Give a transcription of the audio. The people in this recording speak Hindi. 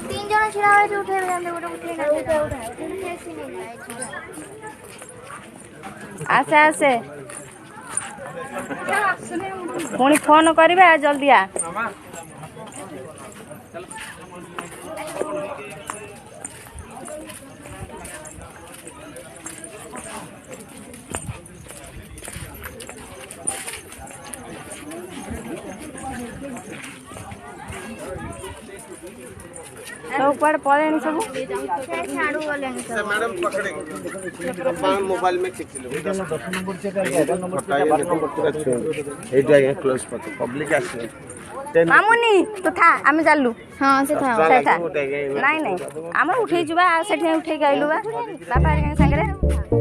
तीन जन छिड़ा है उठे आसे आसे पुणी फोन करवा जल्दी आ सब कुआड़े पड़े सब मैडम मोबाइल में पब्लिक मामुनी तो था आम चलू हाँ से था नाई नाई आम उठे उठे आइलु बापा सागर